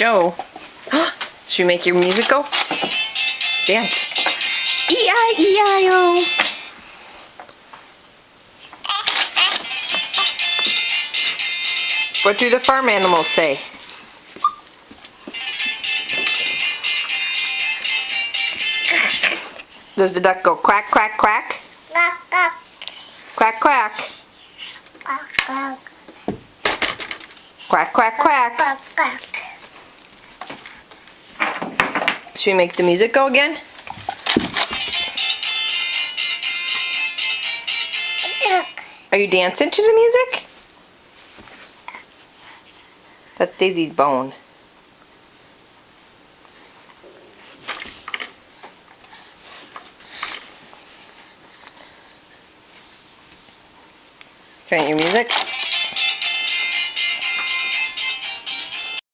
Joe. Should we make your music go? Dance. E-I-E-I-O. What do the farm animals say? Does the duck go quack, quack, quack? Quack, quack. Quack, quack, quack. Should we make the music go again? Are you dancing to the music? That's Daisy's bone. Trying your music?